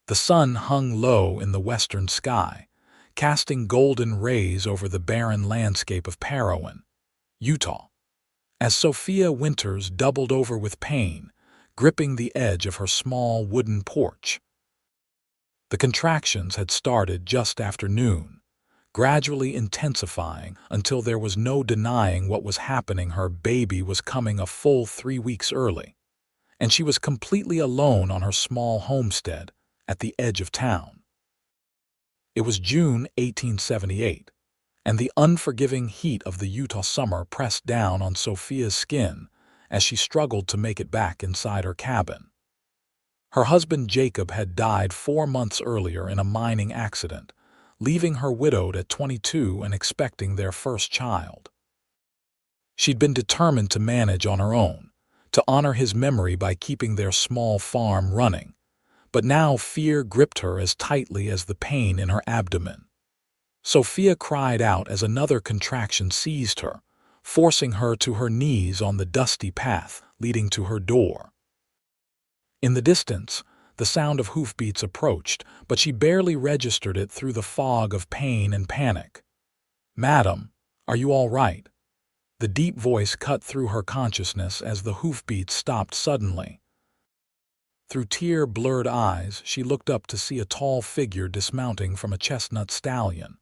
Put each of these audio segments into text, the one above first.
The sun hung low in the western sky, casting golden rays over the barren landscape of Parowan, Utah. As Sophia Winters doubled over with pain, gripping the edge of her small wooden porch. The contractions had started just after noon, gradually intensifying until there was no denying what was happening. Her baby was coming a full 3 weeks early, and she was completely alone on her small homestead at the edge of town. It was June 1878, and the unforgiving heat of the Utah summer pressed down on Sophia's skin as she struggled to make it back inside her cabin. Her husband Jacob had died 4 months earlier in a mining accident, leaving her widowed at 22 and expecting their first child. She'd been determined to manage on her own, to honor his memory by keeping their small farm running, but now fear gripped her as tightly as the pain in her abdomen. Sophia cried out as another contraction seized her, forcing her to her knees on the dusty path leading to her door. In the distance, the sound of hoofbeats approached, but she barely registered it through the fog of pain and panic. "Madam, are you all right?" The deep voice cut through her consciousness as the hoofbeats stopped suddenly. Through tear-blurred eyes, she looked up to see a tall figure dismounting from a chestnut stallion.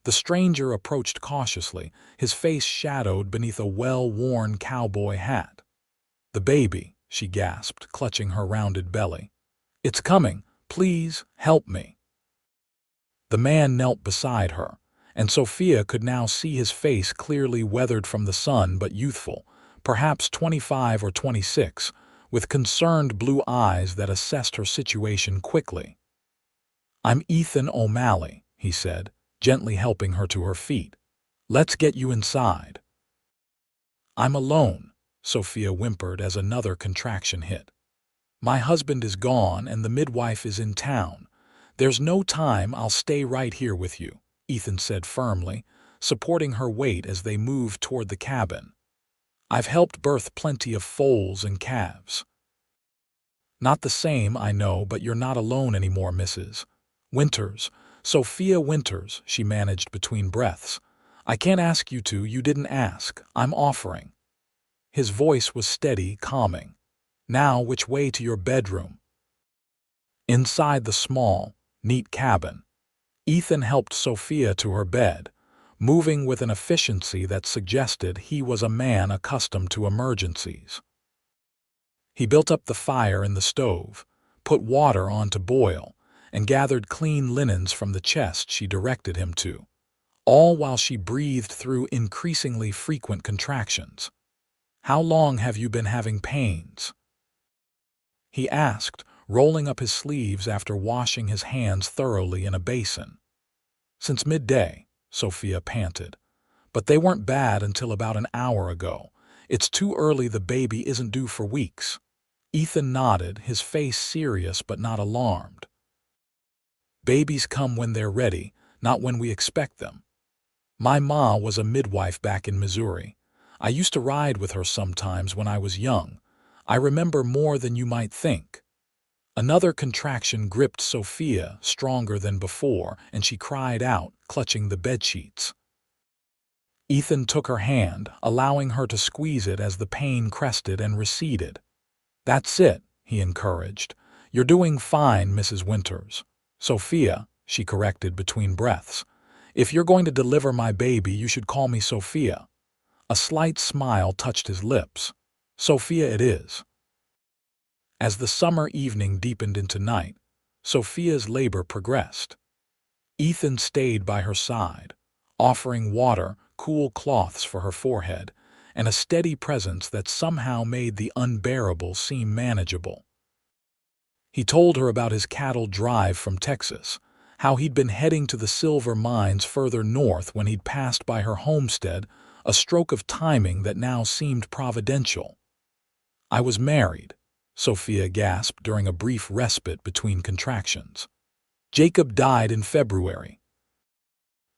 The stranger approached cautiously, his face shadowed beneath a well-worn cowboy hat. "The baby," she gasped, clutching her rounded belly. "It's coming. Please, help me." The man knelt beside her, and Sophia could now see his face clearly, weathered from the sun but youthful, perhaps 25 or 26, with concerned blue eyes that assessed her situation quickly. "I'm Ethan O'Malley," he said, gently helping her to her feet. "Let's get you inside." "I'm alone," Sophia whimpered as another contraction hit. "My husband is gone and the midwife is in town. There's no time. I'll stay right here with you," Ethan said firmly, supporting her weight as they moved toward the cabin. "I've helped birth plenty of foals and calves." "Not the same, I know, but you're not alone anymore, Mrs. Winters. Sophia Winters," she managed between breaths. "I can't ask you to. You didn't ask. I'm offering." His voice was steady, calming. "Now, which way to your bedroom?" Inside the small, neat cabin, Ethan helped Sophia to her bed, moving with an efficiency that suggested he was a man accustomed to emergencies. He built up the fire in the stove, put water on to boil, and gathered clean linens from the chest she directed him to, all while she breathed through increasingly frequent contractions. "How long have you been having pains?" he asked, rolling up his sleeves after washing his hands thoroughly in a basin. "Since midday," Sophia panted. "But they weren't bad until about an hour ago. It's too early. The baby isn't due for weeks." Ethan nodded, his face serious but not alarmed. "Babies come when they're ready, not when we expect them. My ma was a midwife back in Missouri. I used to ride with her sometimes when I was young. I remember more than you might think." Another contraction gripped Sophia, stronger than before, and she cried out, clutching the bedsheets. Ethan took her hand, allowing her to squeeze it as the pain crested and receded. "That's it," he encouraged. "You're doing fine, Mrs. Winters." "Sophia," she corrected between breaths. "If you're going to deliver my baby, you should call me Sophia." A slight smile touched his lips. "Sophia it is." As the summer evening deepened into night, Sophia's labor progressed. Ethan stayed by her side, offering water, cool cloths for her forehead, and a steady presence that somehow made the unbearable seem manageable. He told her about his cattle drive from Texas, how he'd been heading to the silver mines further north when he'd passed by her homestead, a stroke of timing that now seemed providential. "I was married," Sophia gasped during a brief respite between contractions. "Jacob died in February."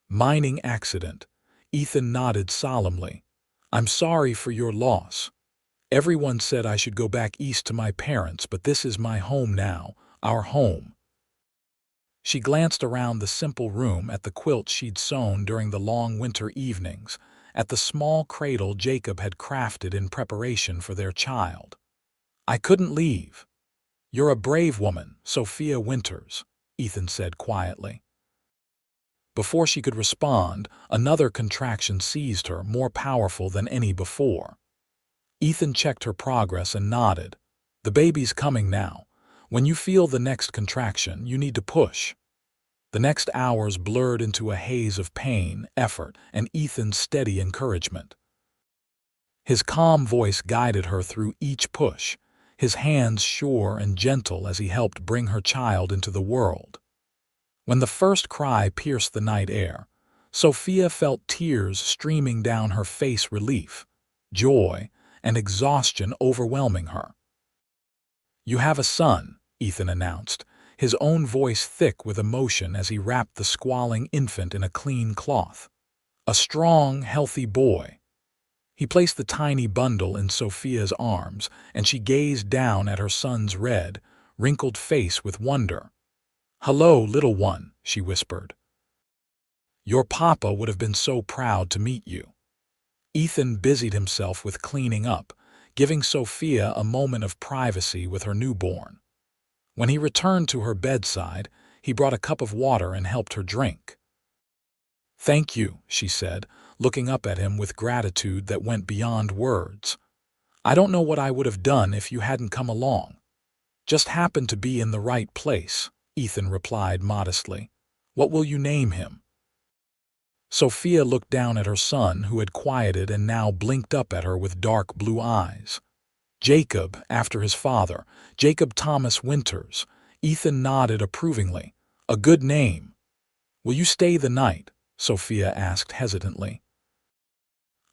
"Mining accident," Ethan nodded solemnly. "I'm sorry for your loss. Everyone said I should go back east to my parents, but this is my home now, our home." She glanced around the simple room at the quilt she'd sewn during the long winter evenings, at the small cradle Jacob had crafted in preparation for their child. "I couldn't leave." "You're a brave woman, Sophia Winters," Ethan said quietly. Before she could respond, another contraction seized her, more powerful than any before. Ethan checked her progress and nodded. "The baby's coming now. When you feel the next contraction, you need to push." The next hours blurred into a haze of pain, effort, and Ethan's steady encouragement. His calm voice guided her through each push, his hands sure and gentle as he helped bring her child into the world. When the first cry pierced the night air, Sophia felt tears streaming down her face, relief, joy, and exhaustion overwhelming her. "You have a son," Ethan announced, his own voice thick with emotion as he wrapped the squalling infant in a clean cloth. "A strong, healthy boy." He placed the tiny bundle in Sophia's arms, and she gazed down at her son's red, wrinkled face with wonder. "Hello, little one," she whispered. "Your papa would have been so proud to meet you." Ethan busied himself with cleaning up, giving Sophia a moment of privacy with her newborn. When he returned to her bedside, he brought a cup of water and helped her drink. "Thank you," she said, looking up at him with gratitude that went beyond words. "I don't know what I would have done if you hadn't come along." "Just happened to be in the right place," Ethan replied modestly. "What will you name him?" Sophia looked down at her son, who had quieted and now blinked up at her with dark blue eyes. "Jacob, after his father, Jacob Thomas Winters." Ethan nodded approvingly. "A good name." "Will you stay the night?" Sophia asked hesitantly.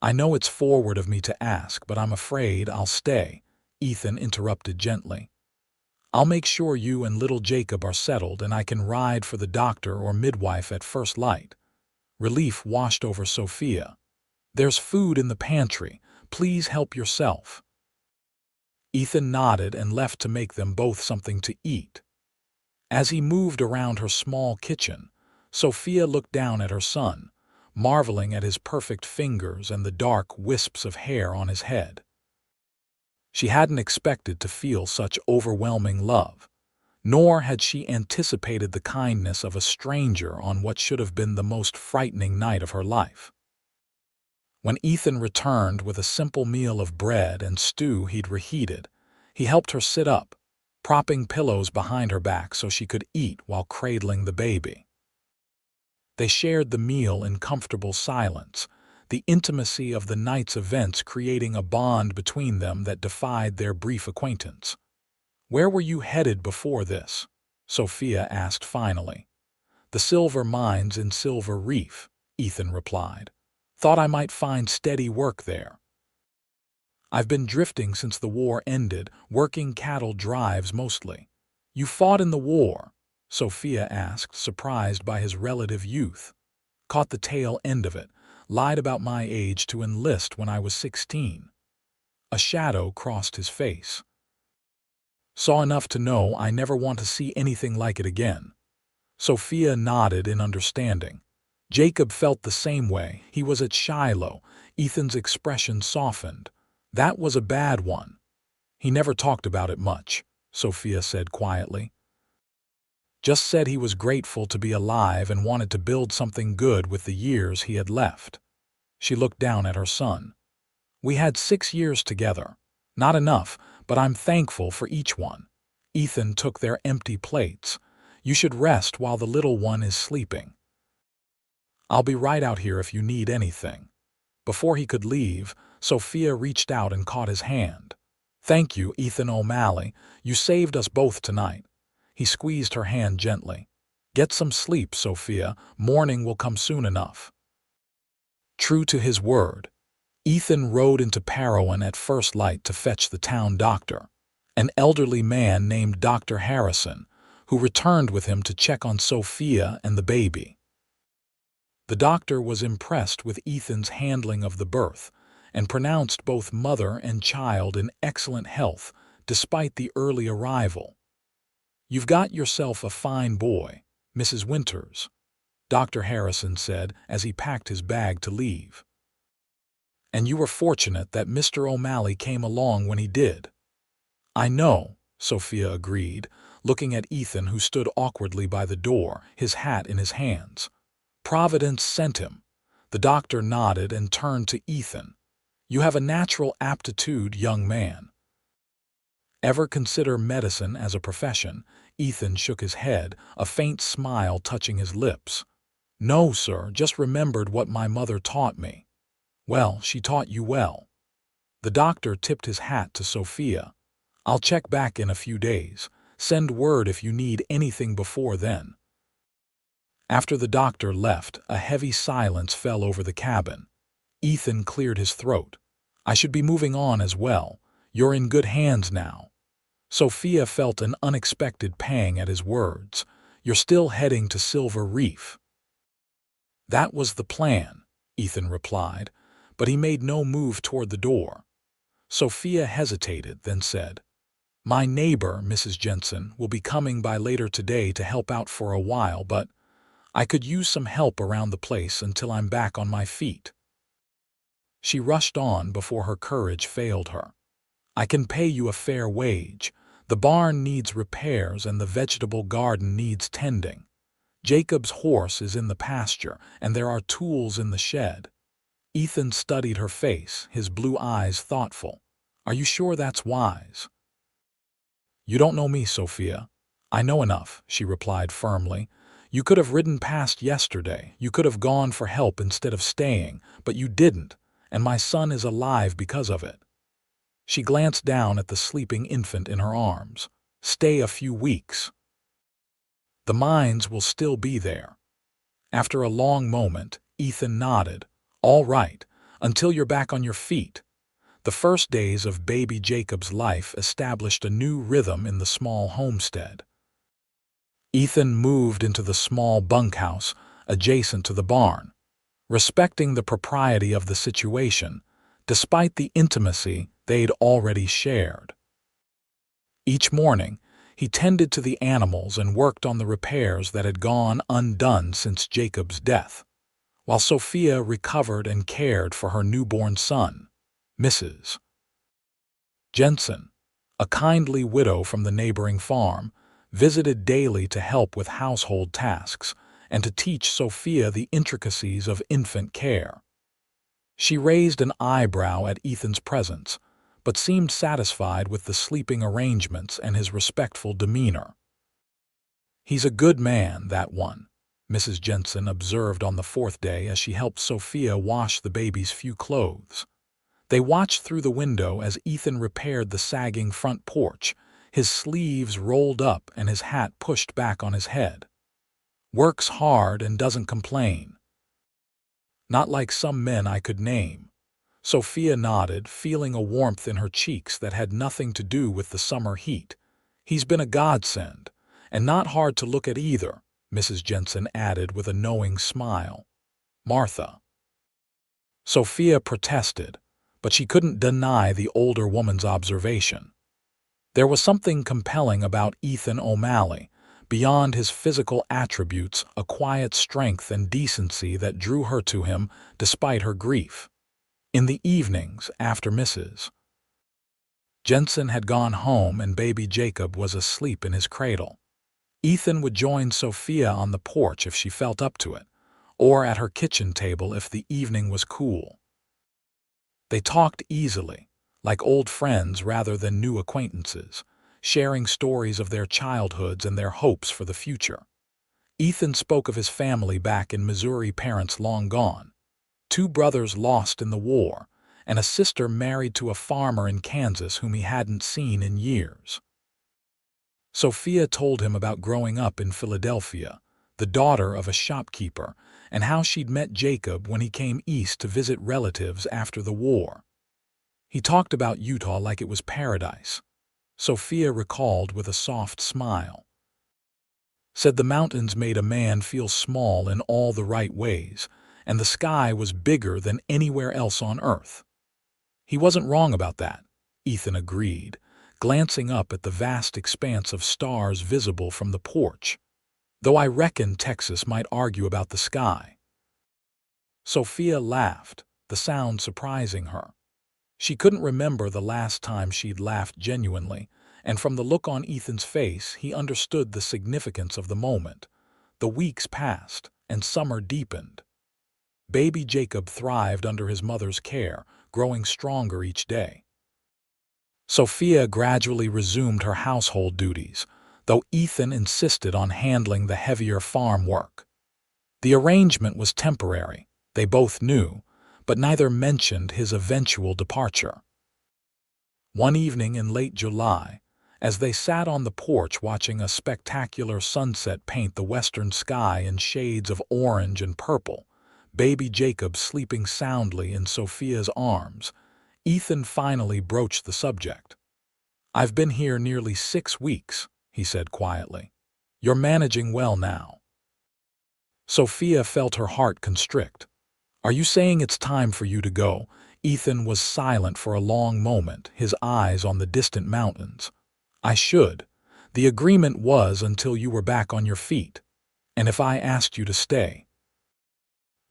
"I know it's forward of me to ask, but I'm afraid I'll stay," Ethan interrupted gently. "I'll make sure you and little Jacob are settled, and I can ride for the doctor or midwife at first light." Relief washed over Sophia. "There's food in the pantry. Please help yourself." Ethan nodded and left to make them both something to eat. As he moved around her small kitchen, Sophia looked down at her son, marveling at his perfect fingers and the dark wisps of hair on his head. She hadn't expected to feel such overwhelming love, nor had she anticipated the kindness of a stranger on what should have been the most frightening night of her life. When Ethan returned with a simple meal of bread and stew he'd reheated, he helped her sit up, propping pillows behind her back so she could eat while cradling the baby. They shared the meal in comfortable silence, the intimacy of the night's events creating a bond between them that defied their brief acquaintance. "Where were you headed before this?" Sophia asked finally. "The silver mines in Silver Reef," Ethan replied. "Thought I might find steady work there." "I've been drifting since the war ended, working cattle drives mostly." "You fought in the war?" Sophia asked, surprised by his relative youth. "Caught the tail end of it. Lied about my age to enlist when I was 16. A shadow crossed his face. "Saw enough to know I never want to see anything like it again." Sophia nodded in understanding. Jacob felt the same way. He was at Shiloh. Ethan's expression softened. "That was a bad one." "He never talked about it much," Sophia said quietly. "Just said he was grateful to be alive and wanted to build something good with the years he had left." She looked down at her son. "We had 6 years together. Not enough, but I'm thankful for each one." Ethan took their empty plates. "You should rest while the little one is sleeping." "I'll be right out here if you need anything." Before he could leave, Sophia reached out and caught his hand. "Thank you, Ethan O'Malley. You saved us both tonight." He squeezed her hand gently. "Get some sleep, Sophia. Morning will come soon enough." True to his word, Ethan rode into Parowan at first light to fetch the town doctor, an elderly man named Dr. Harrison, who returned with him to check on Sophia and the baby. The doctor was impressed with Ethan's handling of the birth and pronounced both mother and child in excellent health despite the early arrival. "You've got yourself a fine boy," Mrs. Winters, Dr. Harrison said as he packed his bag to leave. And you were fortunate that Mr. O'Malley came along when he did. I know, Sophia agreed, looking at Ethan, who stood awkwardly by the door, his hat in his hands. Providence sent him. The doctor nodded and turned to Ethan. You have a natural aptitude, young man. Ever consider medicine as a profession? Ethan shook his head, a faint smile touching his lips. No, sir, just remembered what my mother taught me. Well, she taught you well. The doctor tipped his hat to Sophia. I'll check back in a few days. Send word if you need anything before then. After the doctor left, a heavy silence fell over the cabin. Ethan cleared his throat. I should be moving on as well. You're in good hands now. Sophia felt an unexpected pang at his words. You're still heading to Silver Reef. That was the plan, Ethan replied, but he made no move toward the door. Sophia hesitated, then said, My neighbor, Mrs. Jensen, will be coming by later today to help out for a while, but I could use some help around the place until I'm back on my feet. She rushed on before her courage failed her. I can pay you a fair wage. The barn needs repairs and the vegetable garden needs tending. Jacob's horse is in the pasture and there are tools in the shed. Ethan studied her face, his blue eyes thoughtful. Are you sure that's wise? You don't know me, Sophia. I know enough, she replied firmly. You could have ridden past yesterday. You could have gone for help instead of staying, but you didn't, and my son is alive because of it. She glanced down at the sleeping infant in her arms. Stay a few weeks. The mines will still be there. After a long moment, Ethan nodded. All right, until you're back on your feet. The first days of baby Jacob's life established a new rhythm in the small homestead. Ethan moved into the small bunkhouse adjacent to the barn, respecting the propriety of the situation, despite the intimacy they'd already shared. Each morning, he tended to the animals and worked on the repairs that had gone undone since Jacob's death, while Sophia recovered and cared for her newborn son, Mrs. Jensen, a kindly widow from the neighboring farm, visited daily to help with household tasks and to teach Sophia the intricacies of infant care. She raised an eyebrow at Ethan's presence, but seemed satisfied with the sleeping arrangements and his respectful demeanor. He's a good man, that one, Mrs. Jensen observed on the fourth day as she helped Sophia wash the baby's few clothes. They watched through the window as Ethan repaired the sagging front porch, his sleeves rolled up and his hat pushed back on his head. Works hard and doesn't complain. Not like some men I could name. Sophia nodded, feeling a warmth in her cheeks that had nothing to do with the summer heat. He's been a godsend, and not hard to look at either, Mrs. Jensen added with a knowing smile. Martha. Sophia protested, but she couldn't deny the older woman's observation. There was something compelling about Ethan O'Malley, beyond his physical attributes, a quiet strength and decency that drew her to him despite her grief. In the evenings, after Mrs. Jensen had gone home and baby Jacob was asleep in his cradle, Ethan would join Sophia on the porch if she felt up to it, or at her kitchen table if the evening was cool. They talked easily, like old friends rather than new acquaintances, sharing stories of their childhoods and their hopes for the future. Ethan spoke of his family back in Missouri, parents long gone, 2 brothers lost in the war, and a sister married to a farmer in Kansas whom he hadn't seen in years. Sophia told him about growing up in Philadelphia, the daughter of a shopkeeper, and how she'd met Jacob when he came east to visit relatives after the war. He talked about Utah like it was paradise. Sophia recalled with a soft smile. Said the mountains made a man feel small in all the right ways, and the sky was bigger than anywhere else on earth. He wasn't wrong about that, Ethan agreed, glancing up at the vast expanse of stars visible from the porch. though I reckon Texas might argue about the sky." Sophia laughed, the sound surprising her. She couldn't remember the last time she'd laughed genuinely, and from the look on Ethan's face, he understood the significance of the moment. The weeks passed, and summer deepened. Baby Jacob thrived under his mother's care, growing stronger each day. Sophia gradually resumed her household duties, though Ethan insisted on handling the heavier farm work. The arrangement was temporary, they both knew, but neither mentioned his eventual departure. One evening in late July, as they sat on the porch watching a spectacular sunset paint the western sky in shades of orange and purple, baby Jacob sleeping soundly in Sophia's arms, Ethan finally broached the subject. "I've been here nearly 6 weeks," he said quietly. "You're managing well now." Sophia felt her heart constrict. "Are you saying it's time for you to go?" Ethan was silent for a long moment, his eyes on the distant mountains. "I should. The agreement was until you were back on your feet. And if I asked you to stay?"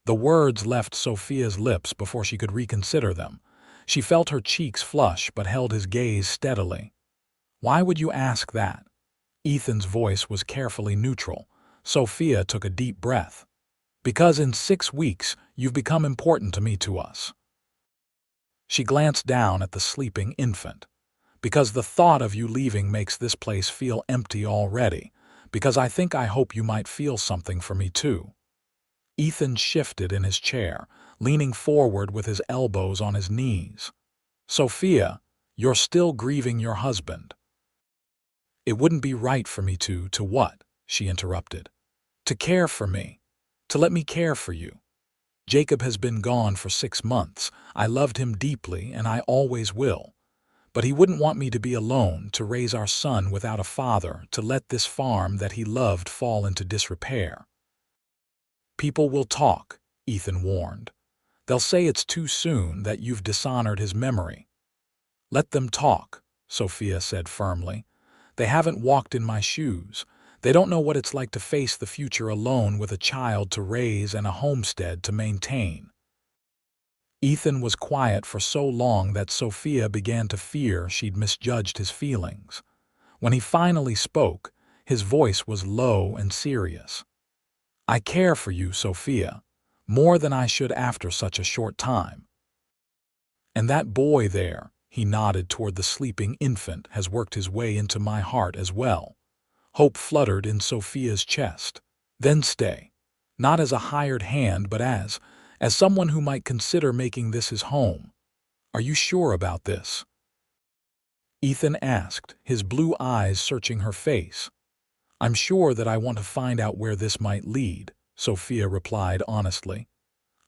The words left Sophia's lips before she could reconsider them. She felt her cheeks flush but held his gaze steadily. "Why would you ask that?" Ethan's voice was carefully neutral. Sophia took a deep breath. "Because in 6 weeks you've become important to us." She glanced down at the sleeping infant. "Because the thought of you leaving makes this place feel empty already. Because I hope you might feel something for me too." Ethan shifted in his chair, leaning forward with his elbows on his knees. "Sophia, you're still grieving your husband." "It wouldn't be right for me to what?" she interrupted. "To care for me. To let me care for you. Jacob has been gone for 6 months. I loved him deeply, and I always will. But he wouldn't want me to be alone, to raise our son without a father, to let this farm that he loved fall into disrepair." "People will talk," Ethan warned. "They'll say it's too soon, that you've dishonored his memory." "Let them talk," Sophia said firmly. "They haven't walked in my shoes. They don't know what it's like to face the future alone with a child to raise and a homestead to maintain." Ethan was quiet for so long that Sophia began to fear she'd misjudged his feelings. When he finally spoke, his voice was low and serious. "I care for you, Sophia, more than I should after such a short time. And that boy there," he nodded toward the sleeping infant, "has worked his way into my heart as well." Hope fluttered in Sophia's chest. "Then stay. Not as a hired hand, but as someone who might consider making this his home. Are you sure about this?" Ethan asked, his blue eyes searching her face. "I'm sure that I want to find out where this might lead," Sophia replied honestly.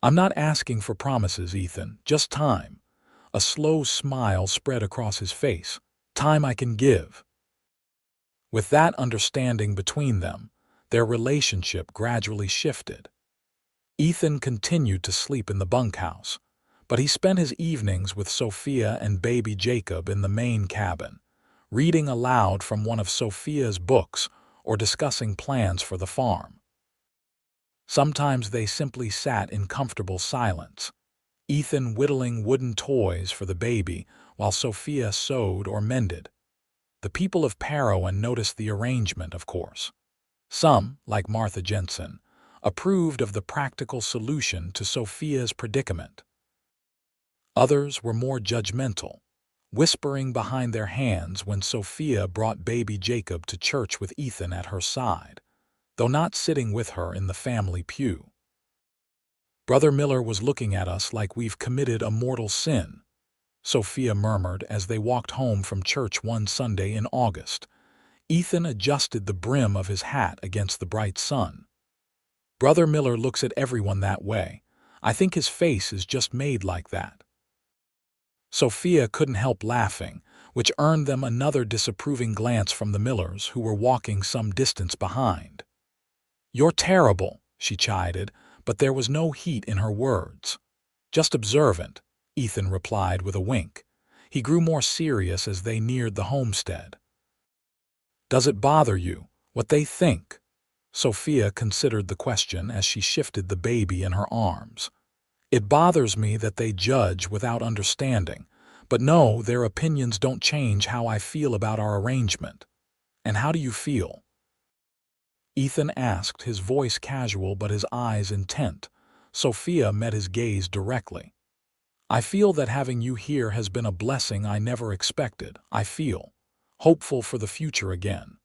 "I'm not asking for promises, Ethan, just time." A slow smile spread across his face. "Time I can give." With that understanding between them, their relationship gradually shifted. Ethan continued to sleep in the bunkhouse, but he spent his evenings with Sophia and baby Jacob in the main cabin, reading aloud from one of Sophia's books or discussing plans for the farm. Sometimes they simply sat in comfortable silence, Ethan whittling wooden toys for the baby while Sophia sewed or mended. The people of Parowan noticed the arrangement, of course. Some, like Martha Jensen, approved of the practical solution to Sophia's predicament. Others were more judgmental, whispering behind their hands when Sophia brought baby Jacob to church with Ethan at her side, though not sitting with her in the family pew. "Brother Miller was looking at us like we've committed a mortal sin," Sophia murmured as they walked home from church one Sunday in August. Ethan adjusted the brim of his hat against the bright sun. "Brother Miller looks at everyone that way. I think his face is just made like that." Sophia couldn't help laughing, which earned them another disapproving glance from the Millers, who were walking some distance behind. "You're terrible," she chided, but there was no heat in her words. "Just observant," Ethan replied with a wink. He grew more serious as they neared the homestead. "Does it bother you, what they think?" Sophia considered the question as she shifted the baby in her arms. It bothers me that they judge without understanding, but no, their opinions don't change how I feel about our arrangement. And how do you feel? Ethan asked, his voice casual but his eyes intent. Sophia met his gaze directly. I feel that having you here has been a blessing I never expected. I feel hopeful for the future again.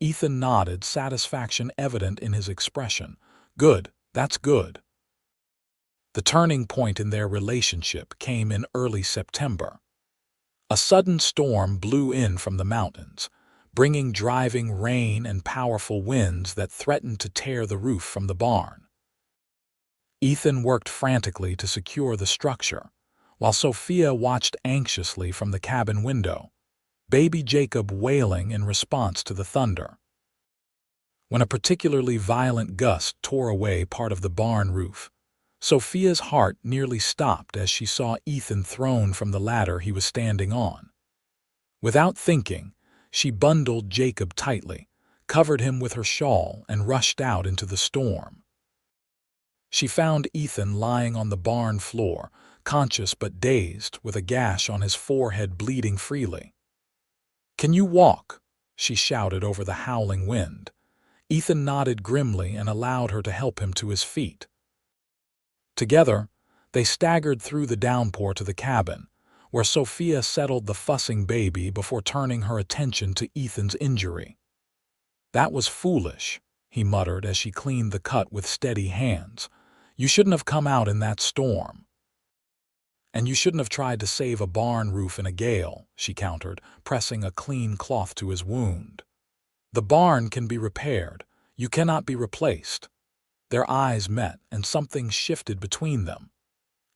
Ethan nodded, satisfaction evident in his expression. Good, that's good. The turning point in their relationship came in early September. A sudden storm blew in from the mountains, bringing driving rain and powerful winds that threatened to tear the roof from the barn. Ethan worked frantically to secure the structure, while Sophia watched anxiously from the cabin window, baby Jacob wailing in response to the thunder. When a particularly violent gust tore away part of the barn roof, Sophia's heart nearly stopped as she saw Ethan thrown from the ladder he was standing on. Without thinking, she bundled Jacob tightly, covered him with her shawl, and rushed out into the storm. She found Ethan lying on the barn floor, conscious but dazed, with a gash on his forehead bleeding freely. "Can you walk?" she shouted over the howling wind. Ethan nodded grimly and allowed her to help him to his feet. Together, they staggered through the downpour to the cabin, where Sophia settled the fussing baby before turning her attention to Ethan's injury. "That was foolish," he muttered as she cleaned the cut with steady hands. "You shouldn't have come out in that storm." "And you shouldn't have tried to save a barn roof in a gale," she countered, pressing a clean cloth to his wound. "The barn can be repaired. You cannot be replaced." Their eyes met, and something shifted between them.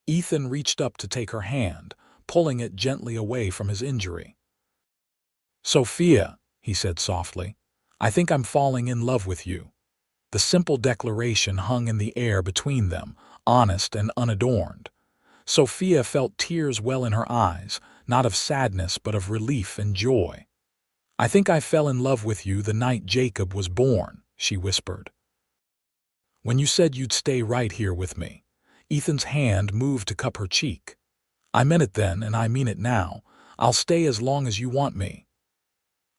Ethan reached up to take her hand, pulling it gently away from his injury. "Sophia," he said softly, "I think I'm falling in love with you." The simple declaration hung in the air between them, honest and unadorned. Sophia felt tears well in her eyes, not of sadness but of relief and joy. "I think I fell in love with you the night Jacob was born," she whispered. "When you said you'd stay right here with me." Ethan's hand moved to cup her cheek. "I meant it then, and I mean it now. I'll stay as long as you want me."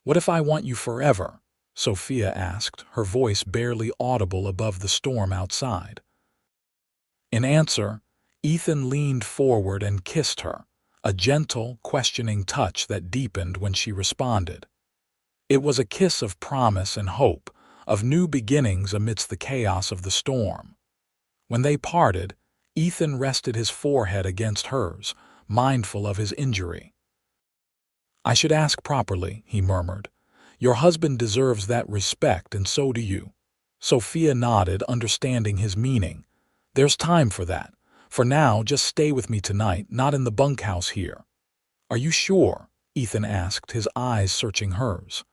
"What if I want you forever?" Sophia asked, her voice barely audible above the storm outside. In answer, Ethan leaned forward and kissed her, a gentle, questioning touch that deepened when she responded. It was a kiss of promise and hope, of new beginnings amidst the chaos of the storm. When they parted, Ethan rested his forehead against hers, mindful of his injury. "I should ask properly," he murmured. "Your husband deserves that respect, and so do you." Sophia nodded, understanding his meaning. "There's time for that. For now, just stay with me tonight, not in the bunkhouse here." "Are you sure?" Ethan asked, his eyes searching hers.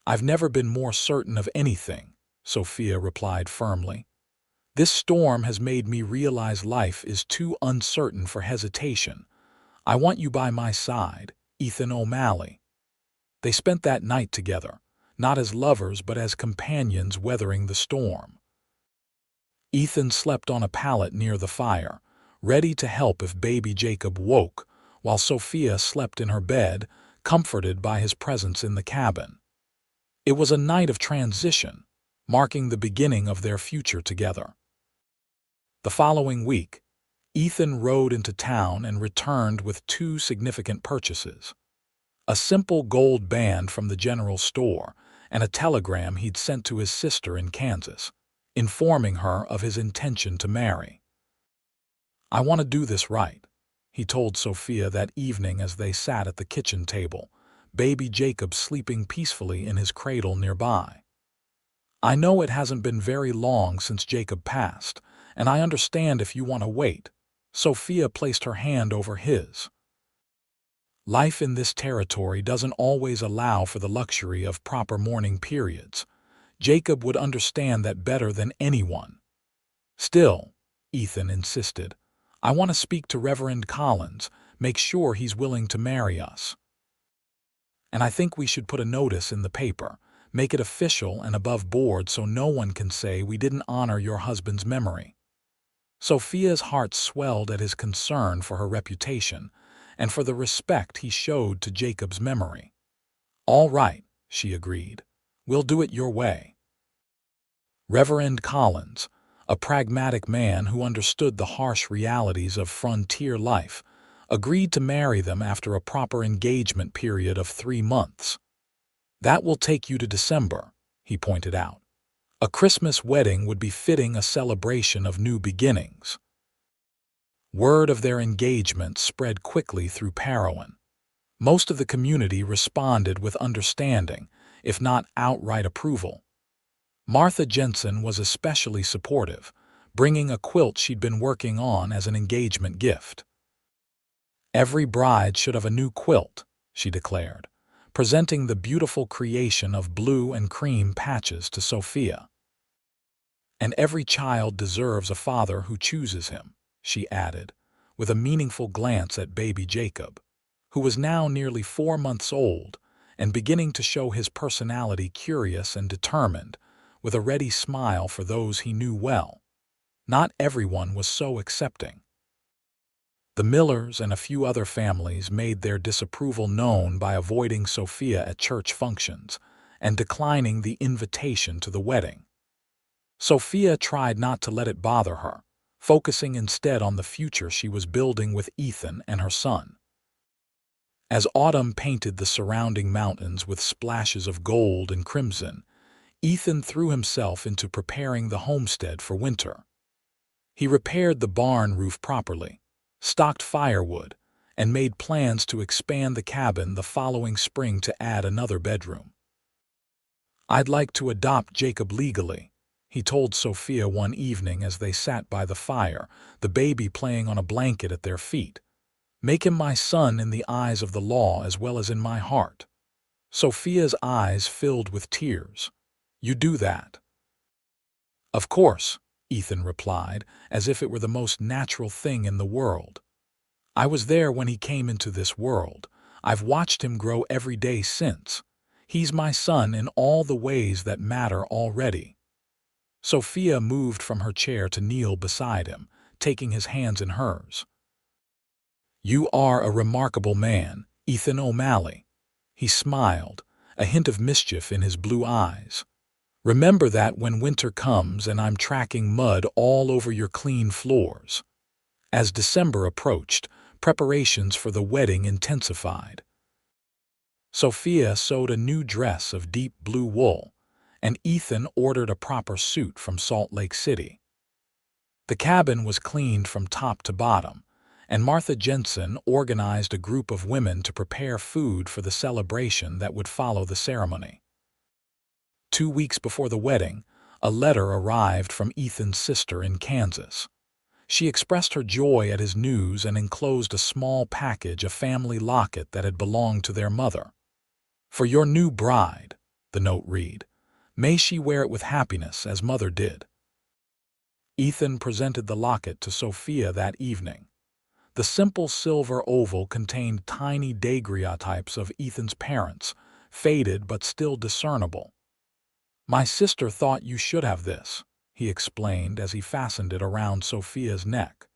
"I've never been more certain of anything," Sophia replied firmly. "This storm has made me realize life is too uncertain for hesitation. I want you by my side, Ethan O'Malley." They spent that night together, not as lovers but as companions weathering the storm. Ethan slept on a pallet near the fire, ready to help if baby Jacob woke, while Sophia slept in her bed, comforted by his presence in the cabin. It was a night of transition, marking the beginning of their future together. The following week, Ethan rode into town and returned with two significant purchases: a simple gold band from the general store and a telegram he'd sent to his sister in Kansas, informing her of his intention to marry. "I want to do this right," he told Sophia that evening as they sat at the kitchen table, baby Jacob sleeping peacefully in his cradle nearby. "I know it hasn't been very long since Jacob passed, and I understand if you want to wait." Sophia placed her hand over his. "Life in this territory doesn't always allow for the luxury of proper mourning periods. Jacob would understand that better than anyone." "Still," Ethan insisted, "I want to speak to Reverend Collins, make sure he's willing to marry us. And I think we should put a notice in the paper, Make it official and above board so no one can say we didn't honor your husband's memory." Sophia's heart swelled at his concern for her reputation and for the respect he showed to Jacob's memory. "All right," she agreed. "We'll do it your way." Reverend Collins, a pragmatic man who understood the harsh realities of frontier life, agreed to marry them after a proper engagement period of 3 months. "That will take you to December," he pointed out. "A Christmas wedding would be fitting a celebration of new beginnings." Word of their engagement spread quickly through Parowan. Most of the community responded with understanding, if not outright approval. Martha Jensen was especially supportive, bringing a quilt she'd been working on as an engagement gift. "Every bride should have a new quilt," she declared, presenting the beautiful creation of blue and cream patches to Sophia. "And every child deserves a father who chooses him," she added, with a meaningful glance at baby Jacob, who was now nearly 4 months old and beginning to show his personality curious and determined, with a ready smile for those he knew well. Not everyone was so accepting. The Millers and a few other families made their disapproval known by avoiding Sophia at church functions and declining the invitation to the wedding. Sophia tried not to let it bother her, focusing instead on the future she was building with Ethan and her son. As autumn painted the surrounding mountains with splashes of gold and crimson, Ethan threw himself into preparing the homestead for winter. He repaired the barn roof properly, stocked firewood, and made plans to expand the cabin the following spring to add another bedroom. "I'd like to adopt Jacob legally," he told Sophia one evening as they sat by the fire, the baby playing on a blanket at their feet. "Make him my son in the eyes of the law as well as in my heart." Sophia's eyes filled with tears. "You do that?" "Of course," Ethan replied, as if it were the most natural thing in the world. "I was there when he came into this world. I've watched him grow every day since. He's my son in all the ways that matter already." Sophia moved from her chair to kneel beside him, taking his hands in hers. "You are a remarkable man, Ethan O'Malley." He smiled, a hint of mischief in his blue eyes. "Remember that when winter comes and I'm tracking mud all over your clean floors." As December approached, preparations for the wedding intensified. Sophia sewed a new dress of deep blue wool, and Ethan ordered a proper suit from Salt Lake City. The cabin was cleaned from top to bottom, and Martha Jensen organized a group of women to prepare food for the celebration that would follow the ceremony. 2 weeks before the wedding, a letter arrived from Ethan's sister in Kansas. She expressed her joy at his news and enclosed a small package, a family locket that had belonged to their mother. "For your new bride," the note read. "May she wear it with happiness as mother did." Ethan presented the locket to Sophia that evening. The simple silver oval contained tiny daguerreotypes of Ethan's parents, faded but still discernible. "My sister thought you should have this," he explained as he fastened it around Sophia's neck.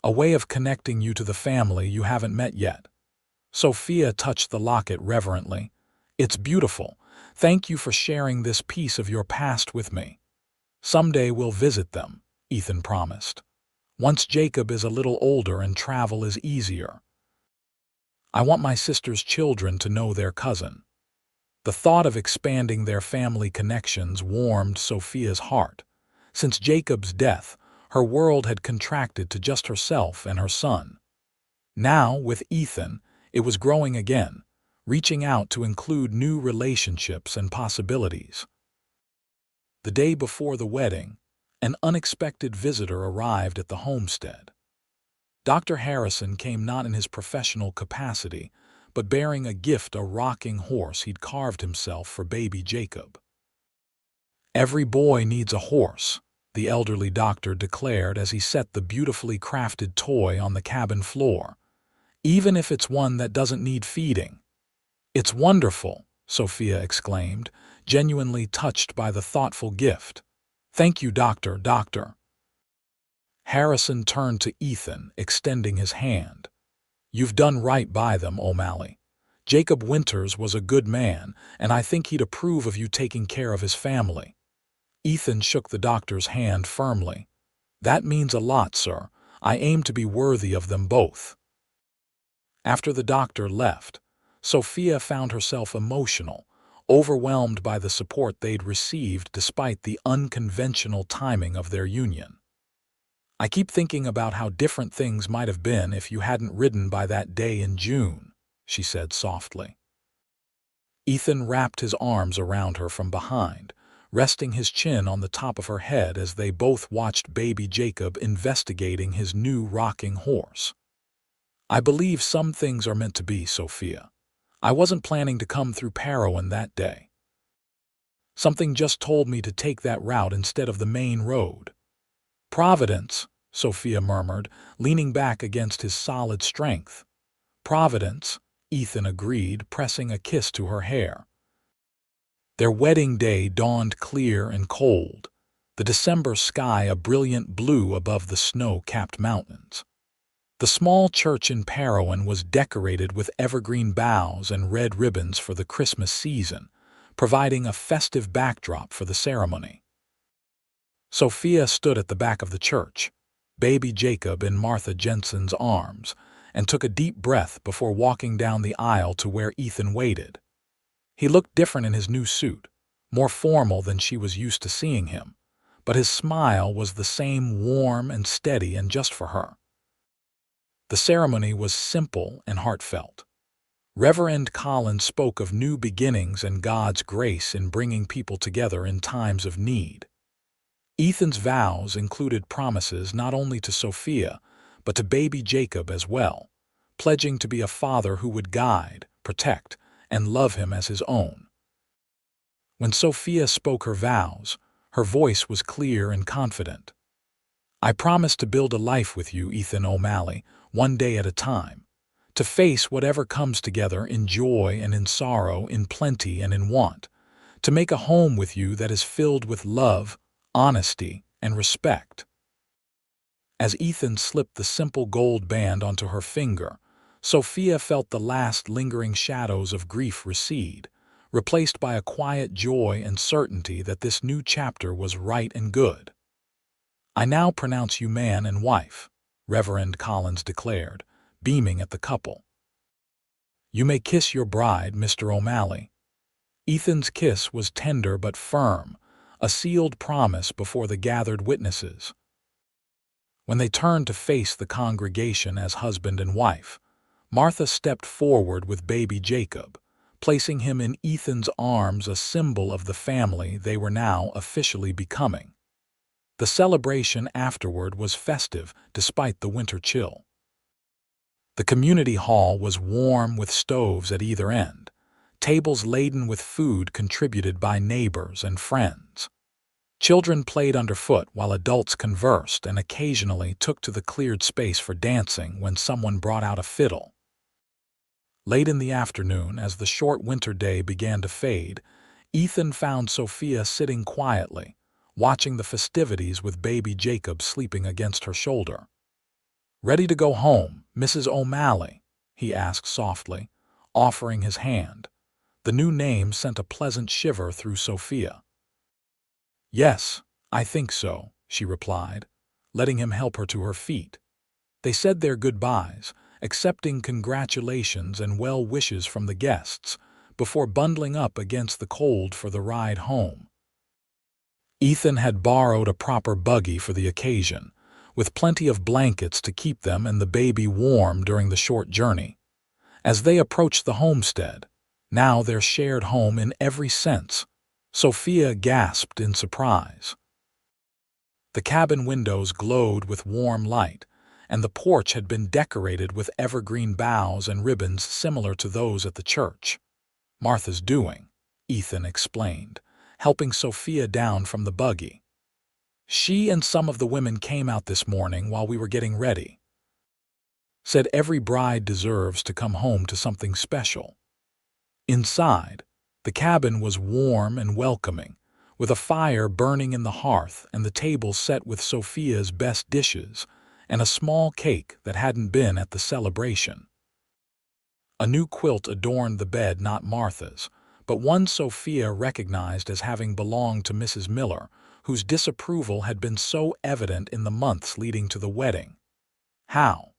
"A way of connecting you to the family you haven't met yet." Sophia touched the locket reverently. "It's beautiful. Thank you for sharing this piece of your past with me." "Someday we'll visit them," Ethan promised. "Once Jacob is a little older and travel is easier. I want my sister's children to know their cousin." The thought of expanding their family connections warmed Sophia's heart. Since Jacob's death, her world had contracted to just herself and her son. Now, with Ethan, it was growing again, reaching out to include new relationships and possibilities. The day before the wedding, an unexpected visitor arrived at the homestead. Dr. Harrison came not in his professional capacity, but bearing a gift, a rocking horse he'd carved himself for baby Jacob. "Every boy needs a horse," the elderly doctor declared as he set the beautifully crafted toy on the cabin floor, "even if it's one that doesn't need feeding." "It's wonderful," Sophia exclaimed, genuinely touched by the thoughtful gift. "Thank you, Doctor." Harrison turned to Ethan, extending his hand. "You've done right by them, O'Malley. Jacob Winters was a good man, and I think he'd approve of you taking care of his family." Ethan shook the doctor's hand firmly. "That means a lot, sir. I aim to be worthy of them both." After the doctor left, Sophia found herself emotional, overwhelmed by the support they'd received despite the unconventional timing of their union. "I keep thinking about how different things might have been if you hadn't ridden by that day in June," she said softly. Ethan wrapped his arms around her from behind, resting his chin on the top of her head as they both watched baby Jacob investigating his new rocking horse. "I believe some things are meant to be, Sophia. I wasn't planning to come through Parowan that day. Something just told me to take that route instead of the main road." "Providence," Sophia murmured, leaning back against his solid strength. "Providence," Ethan agreed, pressing a kiss to her hair. Their wedding day dawned clear and cold, the December sky a brilliant blue above the snow-capped mountains. The small church in Parowan was decorated with evergreen boughs and red ribbons for the Christmas season, providing a festive backdrop for the ceremony. Sophia stood at the back of the church, baby Jacob in Martha Jensen's arms, and took a deep breath before walking down the aisle to where Ethan waited. He looked different in his new suit, more formal than she was used to seeing him, but his smile was the same, warm and steady, and just for her. The ceremony was simple and heartfelt. Reverend Collins spoke of new beginnings and God's grace in bringing people together in times of need. Ethan's vows included promises not only to Sophia, but to baby Jacob as well, pledging to be a father who would guide, protect, and love him as his own. When Sophia spoke her vows, her voice was clear and confident. "I promise to build a life with you, Ethan O'Malley, one day at a time, to face whatever comes together in joy and in sorrow, in plenty and in want, to make a home with you that is filled with love, honesty, and respect." As Ethan slipped the simple gold band onto her finger, Sophia felt the last lingering shadows of grief recede, replaced by a quiet joy and certainty that this new chapter was right and good. "I now pronounce you man and wife," Reverend Collins declared, beaming at the couple. "You may kiss your bride, Mr. O'Malley." Ethan's kiss was tender but firm, a sealed promise before the gathered witnesses. When they turned to face the congregation as husband and wife, Martha stepped forward with baby Jacob, placing him in Ethan's arms, a symbol of the family they were now officially becoming. The celebration afterward was festive despite the winter chill. The community hall was warm with stoves at either end, tables laden with food contributed by neighbors and friends. Children played underfoot while adults conversed and occasionally took to the cleared space for dancing when someone brought out a fiddle. Late in the afternoon, as the short winter day began to fade, Ethan found Sophia sitting quietly, watching the festivities with baby Jacob sleeping against her shoulder. "Ready to go home, Mrs. O'Malley?" he asked softly, offering his hand. The new name sent a pleasant shiver through Sophia. "Yes, I think so," she replied, letting him help her to her feet. They said their goodbyes, accepting congratulations and well wishes from the guests, before bundling up against the cold for the ride home. Ethan had borrowed a proper buggy for the occasion, with plenty of blankets to keep them and the baby warm during the short journey. As they approached the homestead, now their shared home in every sense, Sophia gasped in surprise. The cabin windows glowed with warm light, and the porch had been decorated with evergreen boughs and ribbons similar to those at the church. "Martha's doing," Ethan explained, helping Sophia down from the buggy. "She and some of the women came out this morning while we were getting ready. Said every bride deserves to come home to something special." Inside, The cabin was warm and welcoming, with a fire burning in the hearth and the table set with Sophia's best dishes and a small cake that hadn't been at the celebration. A new quilt adorned the bed, not Martha's, but one Sophia recognized as having belonged to Mrs. Miller, whose disapproval had been so evident in the months leading to the wedding. "How?"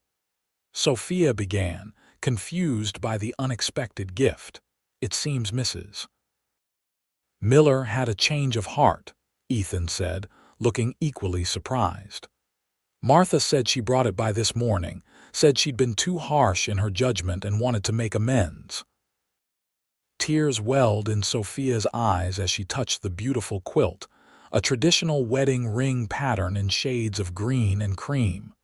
Sophia began, confused by the unexpected gift. "It seems Mrs. Miller had a change of heart," Ethan said, looking equally surprised. "Martha said she brought it by this morning, said she'd been too harsh in her judgment and wanted to make amends." Tears welled in Sophia's eyes as she touched the beautiful quilt, a traditional wedding ring pattern in shades of green and cream.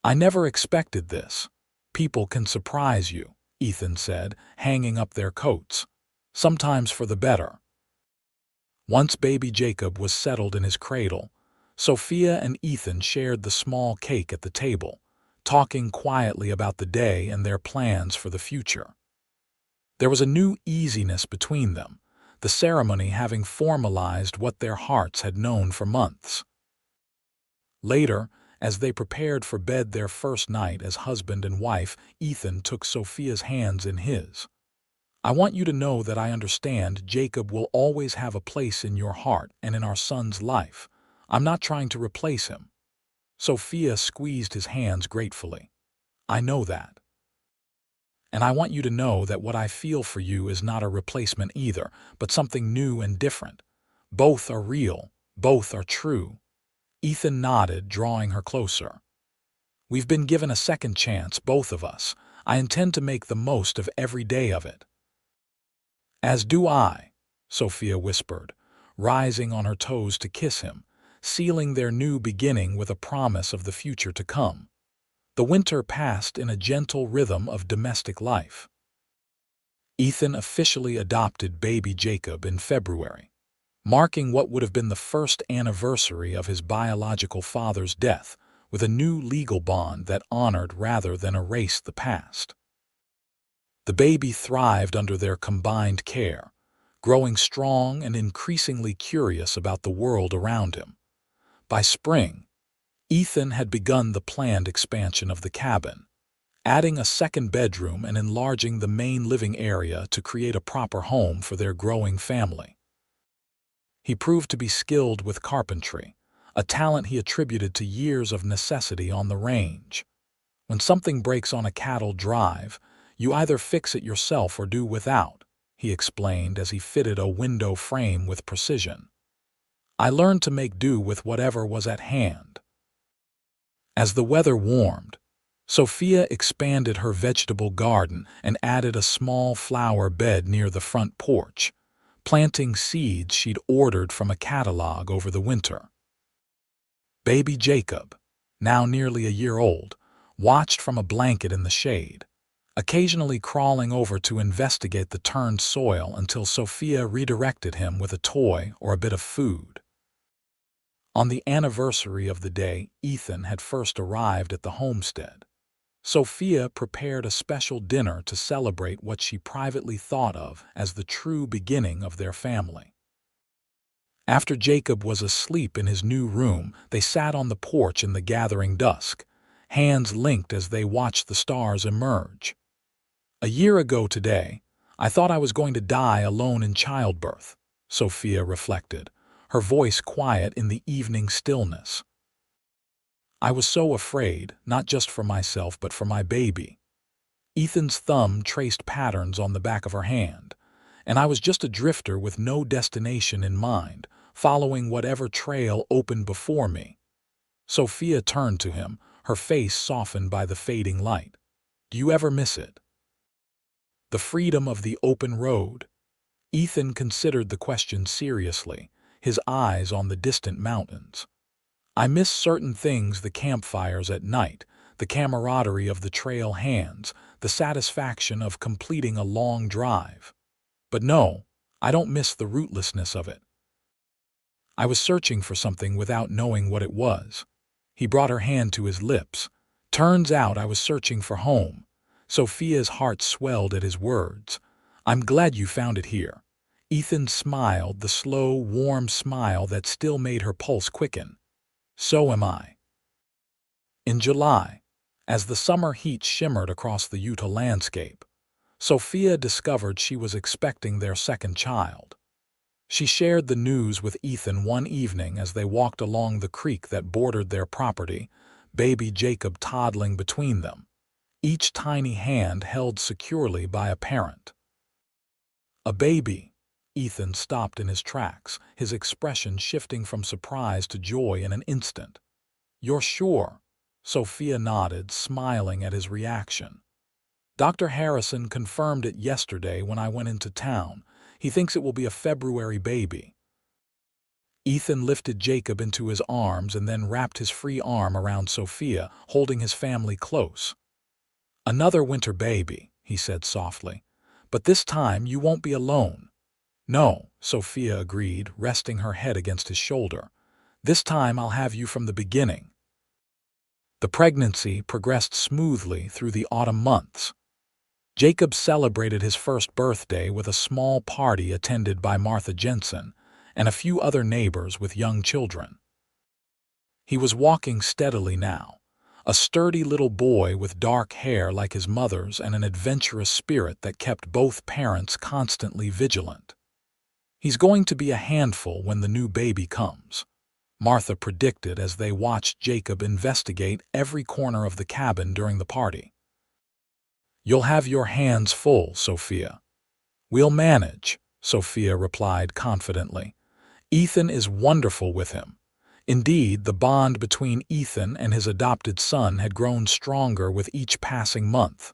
"I never expected this. People can surprise you," Ethan said, hanging up their coats. "Sometimes for the better." Once baby Jacob was settled in his cradle, Sophia and Ethan shared the small cake at the table, talking quietly about the day and their plans for the future. There was a new easiness between them, the ceremony having formalized what their hearts had known for months. Later, as they prepared for bed their first night as husband and wife, Ethan took Sophia's hands in his. "I want you to know that I understand Jacob will always have a place in your heart and in our son's life. I'm not trying to replace him." Sophia squeezed his hands gratefully. "I know that. And I want you to know that what I feel for you is not a replacement either, but something new and different. Both are real, both are true." Ethan nodded, drawing her closer. "We've been given a second chance, both of us. I intend to make the most of every day of it." "As do I," Sophia whispered, rising on her toes to kiss him, sealing their new beginning with a promise of the future to come. The winter passed in a gentle rhythm of domestic life. Ethan officially adopted baby Jacob in February, marking what would have been the first anniversary of his biological father's death, with a new legal bond that honored rather than erased the past. The baby thrived under their combined care, growing strong and increasingly curious about the world around him. By spring, Ethan had begun the planned expansion of the cabin, adding a second bedroom and enlarging the main living area to create a proper home for their growing family. He proved to be skilled with carpentry, a talent he attributed to years of necessity on the range. "When something breaks on a cattle drive, you either fix it yourself or do without," he explained as he fitted a window frame with precision. "I learned to make do with whatever was at hand." As the weather warmed, Sophia expanded her vegetable garden and added a small flower bed near the front porch, planting seeds she'd ordered from a catalog over the winter. Baby Jacob, now nearly a year old, watched from a blanket in the shade, occasionally crawling over to investigate the turned soil until Sophia redirected him with a toy or a bit of food. On the anniversary of the day Ethan had first arrived at the homestead, Sophia prepared a special dinner to celebrate what she privately thought of as the true beginning of their family. After Jacob was asleep in his new room, they sat on the porch in the gathering dusk, hands linked as they watched the stars emerge. "A year ago today, I thought I was going to die alone in childbirth," Sophia reflected, her voice quiet in the evening stillness. "I was so afraid, not just for myself but for my baby." Ethan's thumb traced patterns on the back of her hand, and I was just a drifter with no destination in mind, following whatever trail opened before me. Sophia turned to him, her face softened by the fading light. "Do you ever miss it? The freedom of the open road?" Ethan considered the question seriously, his eyes on the distant mountains. "I miss certain things: the campfires at night, the camaraderie of the trail hands, the satisfaction of completing a long drive. But no, I don't miss the rootlessness of it. I was searching for something without knowing what it was." He brought her hand to his lips. "Turns out I was searching for home." Sophia's heart swelled at his words. "I'm glad you found it here. Ethan smiled, the slow, warm smile that still made her pulse quicken. So am I. In July, as the summer heat shimmered across the Utah landscape, Sophia discovered she was expecting their second child. She shared the news with Ethan one evening as they walked along the creek that bordered their property, baby Jacob toddling between them, each tiny hand held securely by a parent. A baby. Ethan stopped in his tracks, his expression shifting from surprise to joy in an instant. You're sure? Sophia nodded, smiling at his reaction. Dr. Harrison confirmed it yesterday when I went into town. He thinks it will be a February baby. Ethan lifted Jacob into his arms and then wrapped his free arm around Sophia, holding his family close. Another winter baby, he said softly. But this time you won't be alone. No, Sophia agreed, resting her head against his shoulder. This time I'll have you from the beginning. The pregnancy progressed smoothly through the autumn months. Jacob celebrated his first birthday with a small party attended by Martha Jensen and a few other neighbors with young children. He was walking steadily now, a sturdy little boy with dark hair like his mother's and an adventurous spirit that kept both parents constantly vigilant. He's going to be a handful when the new baby comes, Martha predicted as they watched Jacob investigate every corner of the cabin during the party. You'll have your hands full, Sophia. We'll manage, Sophia replied confidently. Ethan is wonderful with him. Indeed, the bond between Ethan and his adopted son had grown stronger with each passing month.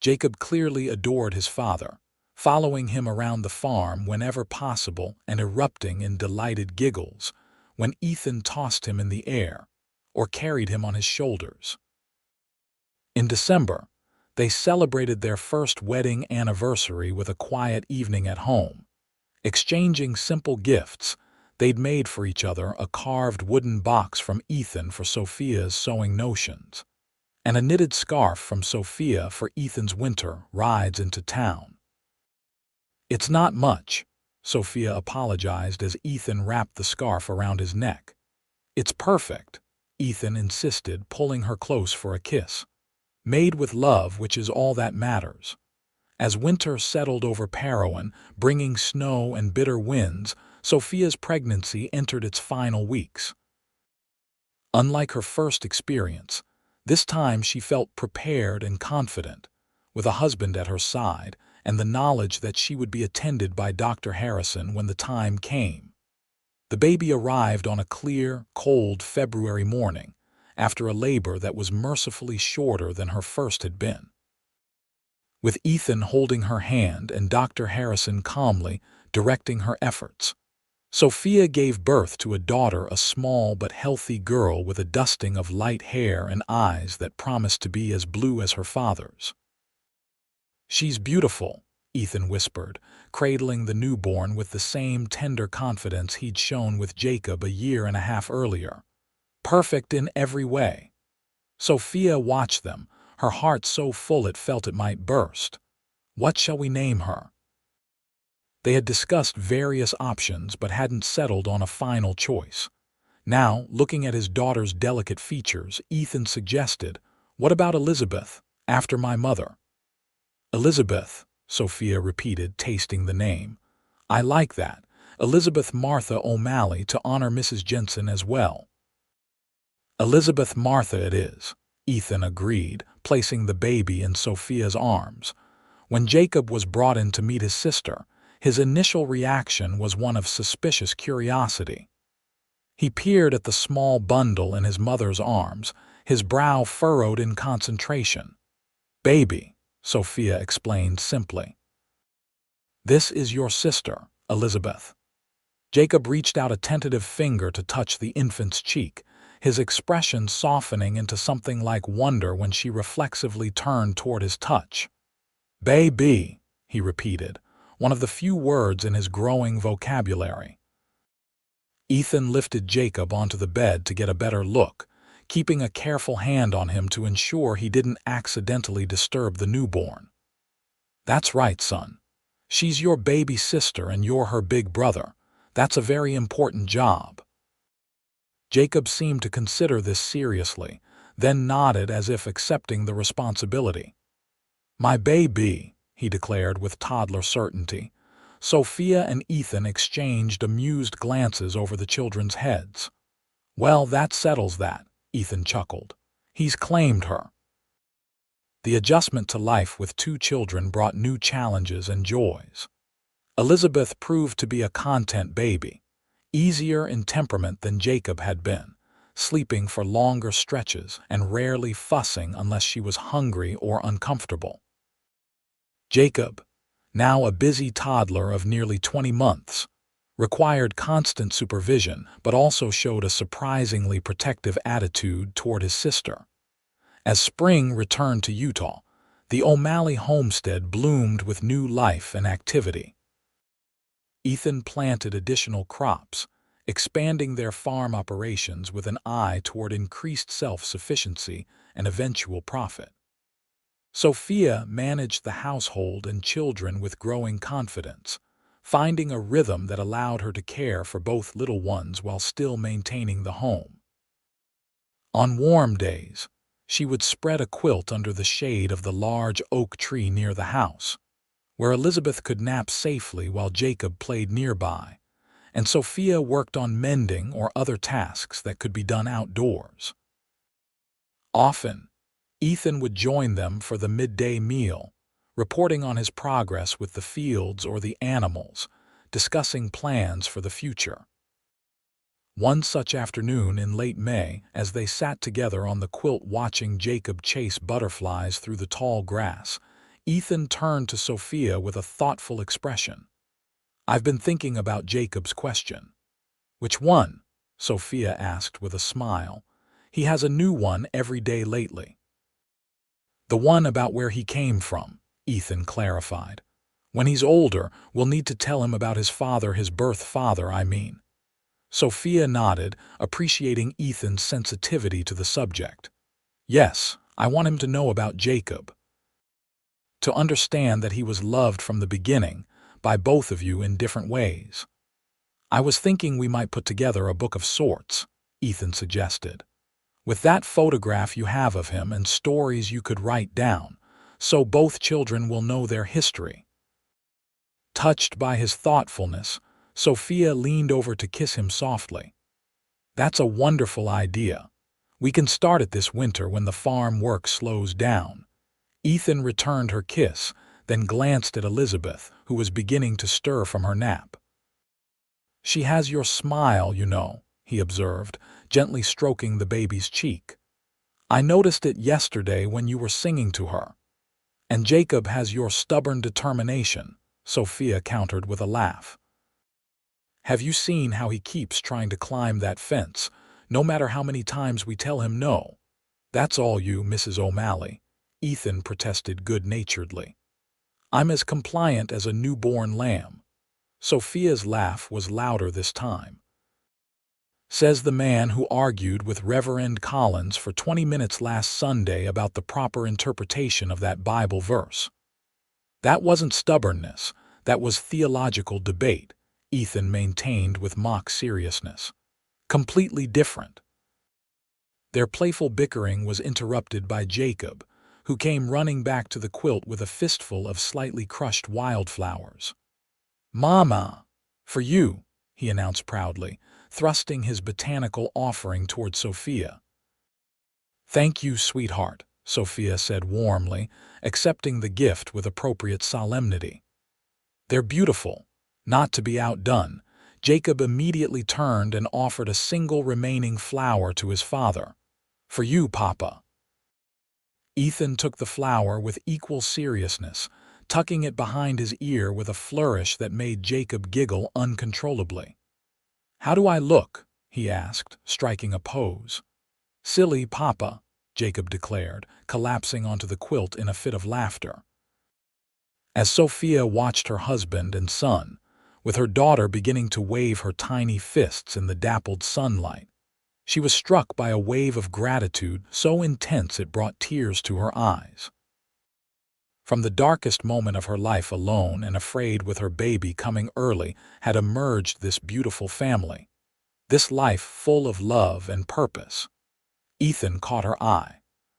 Jacob clearly adored his father, following him around the farm whenever possible and erupting in delighted giggles when Ethan tossed him in the air or carried him on his shoulders. In December, they celebrated their first wedding anniversary with a quiet evening at home, exchanging simple gifts they'd made for each other, a carved wooden box from Ethan for Sophia's sewing notions, and a knitted scarf from Sophia for Ethan's winter rides into town. It's not much, Sophia apologized as Ethan wrapped the scarf around his neck. It's perfect, Ethan insisted, pulling her close for a kiss. Made with love, which is all that matters. As winter settled over Parowan, bringing snow and bitter winds, Sophia's pregnancy entered its final weeks. Unlike her first experience, this time she felt prepared and confident, with a husband at her side and the knowledge that she would be attended by Dr. Harrison when the time came. The baby arrived on a clear, cold February morning, after a labor that was mercifully shorter than her first had been. With Ethan holding her hand and Dr. Harrison calmly directing her efforts, Sophia gave birth to a daughter, a small but healthy girl with a dusting of light hair and eyes that promised to be as blue as her father's. She's beautiful, Ethan whispered, cradling the newborn with the same tender confidence he'd shown with Jacob a year and a half earlier. Perfect in every way. Sophia watched them, her heart so full it felt it might burst. What shall we name her? They had discussed various options but hadn't settled on a final choice. Now, looking at his daughter's delicate features, Ethan suggested, "What about Elizabeth, after my mother?" Elizabeth, Sophia repeated, tasting the name. I like that. Elizabeth Martha O'Malley to honor Mrs. Jensen as well. Elizabeth Martha it is, Ethan agreed, placing the baby in Sophia's arms. When Jacob was brought in to meet his sister, his initial reaction was one of suspicious curiosity. He peered at the small bundle in his mother's arms, his brow furrowed in concentration. Baby, Sophia explained simply. This is your sister, Elizabeth. Jacob reached out a tentative finger to touch the infant's cheek, his expression softening into something like wonder when she reflexively turned toward his touch. Baby, he repeated, one of the few words in his growing vocabulary. Ethan lifted Jacob onto the bed to get a better look, keeping a careful hand on him to ensure he didn't accidentally disturb the newborn. That's right, son. She's your baby sister and you're her big brother. That's a very important job." Jacob seemed to consider this seriously, then nodded as if accepting the responsibility. "My baby," he declared with toddler certainty. Sophia and Ethan exchanged amused glances over the children's heads. "Well, that settles that," Ethan chuckled. "He's claimed her." The adjustment to life with two children brought new challenges and joys. Elizabeth proved to be a content baby, easier in temperament than Jacob had been, sleeping for longer stretches and rarely fussing unless she was hungry or uncomfortable. Jacob, now a busy toddler of nearly 20 months, required constant supervision but also showed a surprisingly protective attitude toward his sister. As spring returned to Utah, the O'Malley homestead bloomed with new life and activity. Ethan planted additional crops, expanding their farm operations with an eye toward increased self-sufficiency and eventual profit. Sophia managed the household and children with growing confidence, finding a rhythm that allowed her to care for both little ones while still maintaining the home. On warm days, she would spread a quilt under the shade of the large oak tree near the house, where Elizabeth could nap safely while Jacob played nearby, and Sophia worked on mending or other tasks that could be done outdoors. Often, Ethan would join them for the midday meal, reporting on his progress with the fields or the animals, discussing plans for the future. One such afternoon in late May, as they sat together on the quilt watching Jacob chase butterflies through the tall grass, Ethan turned to Sophia with a thoughtful expression. "I've been thinking about Jacob's question." "Which one?" Sophia asked with a smile. "He has a new one every day lately." "The one about where he came from," Ethan clarified. "When he's older, we'll need to tell him about his father, his birth father, I mean." Sophia nodded, appreciating Ethan's sensitivity to the subject. "Yes, I want him to know about Jacob. To understand that he was loved from the beginning, by both of you in different ways. I was thinking we might put together a book of sorts," Ethan suggested. "With that photograph you have of him and stories you could write down, so both children will know their history." Touched by his thoughtfulness, Sophia leaned over to kiss him softly. "That's a wonderful idea. We can start it this winter when the farm work slows down." Ethan returned her kiss, then glanced at Elizabeth, who was beginning to stir from her nap. "She has your smile, you know," he observed, gently stroking the baby's cheek. "I noticed it yesterday when you were singing to her." "And Jacob has your stubborn determination," Sophia countered with a laugh. "Have you seen how he keeps trying to climb that fence, no matter how many times we tell him no?" "That's all you, Mrs. O'Malley," Ethan protested good-naturedly. "I'm as compliant as a newborn lamb." Sophia's laugh was louder this time. "Says the man who argued with Reverend Collins for 20 minutes last Sunday about the proper interpretation of that Bible verse." "That wasn't stubbornness, that was theological debate," Ethan maintained with mock seriousness. "Completely different." Their playful bickering was interrupted by Jacob, who came running back to the quilt with a fistful of slightly crushed wildflowers. "Mama, for you," he announced proudly, thrusting his botanical offering toward Sophia. "Thank you, sweetheart," Sophia said warmly, accepting the gift with appropriate solemnity. "They're beautiful, not to be outdone." Jacob immediately turned and offered a single remaining flower to his father. "For you, Papa." Ethan took the flower with equal seriousness, tucking it behind his ear with a flourish that made Jacob giggle uncontrollably. "How do I look?" he asked, striking a pose. "Silly, Papa," Jacob declared, collapsing onto the quilt in a fit of laughter. As Sophia watched her husband and son, with her daughter beginning to wave her tiny fists in the dappled sunlight, she was struck by a wave of gratitude so intense it brought tears to her eyes. From the darkest moment of her life, alone and afraid with her baby coming early, had emerged this beautiful family, this life full of love and purpose. Ethan caught her eye,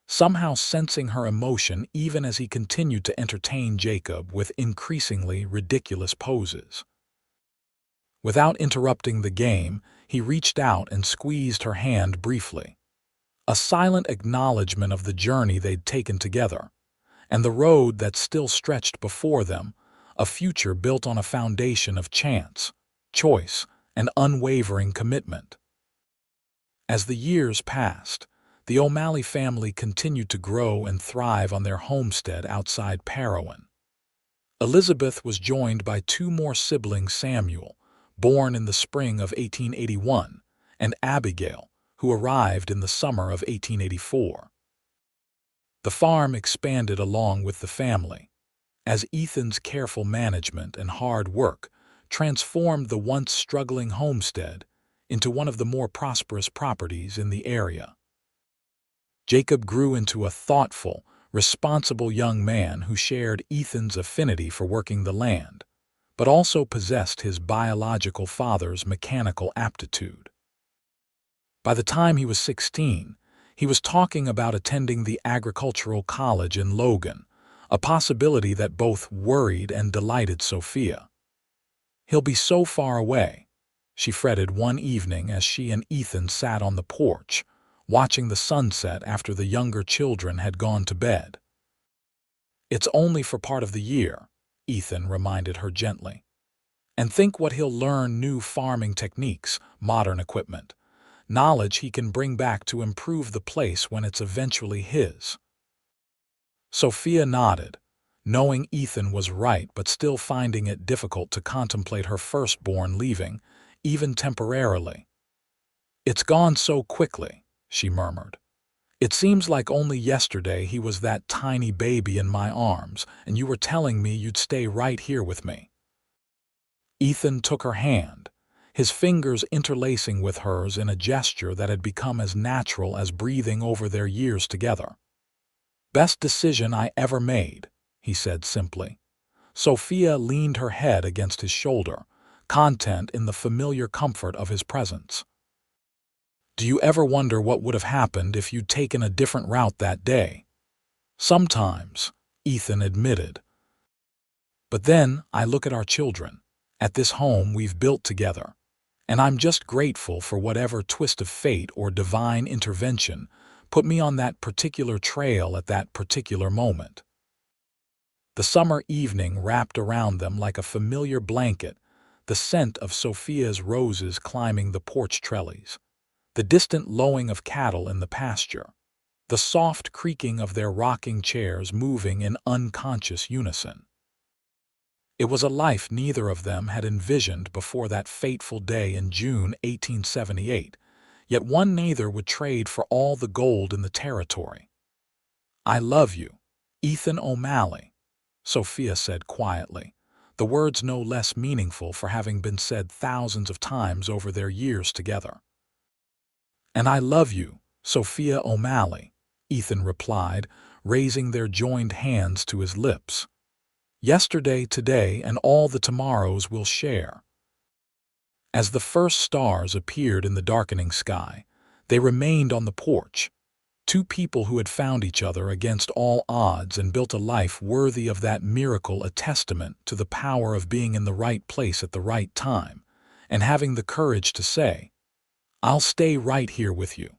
somehow sensing her emotion even as he continued to entertain Jacob with increasingly ridiculous poses. Without interrupting the game, he reached out and squeezed her hand briefly, a silent acknowledgement of the journey they'd taken together, and the road that still stretched before them, a future built on a foundation of chance, choice, and unwavering commitment. As the years passed, the O'Malley family continued to grow and thrive on their homestead outside Parowan. Elizabeth was joined by two more siblings, Samuel, born in the spring of 1881, and Abigail, who arrived in the summer of 1884. The farm expanded along with the family, as Ethan's careful management and hard work transformed the once struggling homestead into one of the more prosperous properties in the area. Jacob grew into a thoughtful, responsible young man who shared Ethan's affinity for working the land, but also possessed his biological father's mechanical aptitude. By the time he was 16, he was talking about attending the agricultural college in Logan, a possibility that both worried and delighted Sophia. "He'll be so far away," she fretted one evening as she and Ethan sat on the porch, watching the sunset after the younger children had gone to bed. "It's only for part of the year," Ethan reminded her gently. "And think what he'll learn: new farming techniques, modern equipment, knowledge he can bring back to improve the place when it's eventually his." Sophia nodded, knowing Ethan was right but still finding it difficult to contemplate her firstborn leaving, even temporarily. "It's gone so quickly," she murmured. "It seems like only yesterday he was that tiny baby in my arms, and you were telling me you'd stay right here with me." Ethan took her hand, his fingers interlacing with hers in a gesture that had become as natural as breathing over their years together. "Best decision I ever made," he said simply. Sophia leaned her head against his shoulder, content in the familiar comfort of his presence. "Do you ever wonder what would have happened if you'd taken a different route that day?" "Sometimes," Ethan admitted. "But then I look at our children, at this home we've built together, and I'm just grateful for whatever twist of fate or divine intervention put me on that particular trail at that particular moment." The summer evening wrapped around them like a familiar blanket, the scent of Sophia's roses climbing the porch trellis, the distant lowing of cattle in the pasture, the soft creaking of their rocking chairs moving in unconscious unison. It was a life neither of them had envisioned before that fateful day in June 1878, yet one neither would trade for all the gold in the territory. "I love you, Ethan O'Malley," Sophia said quietly, the words no less meaningful for having been said thousands of times over their years together. "And I love you, Sophia O'Malley," Ethan replied, raising their joined hands to his lips. "Yesterday, today, and all the tomorrows we'll share." As the first stars appeared in the darkening sky, they remained on the porch, two people who had found each other against all odds and built a life worthy of that miracle, a testament to the power of being in the right place at the right time, and having the courage to say, "I'll stay right here with you."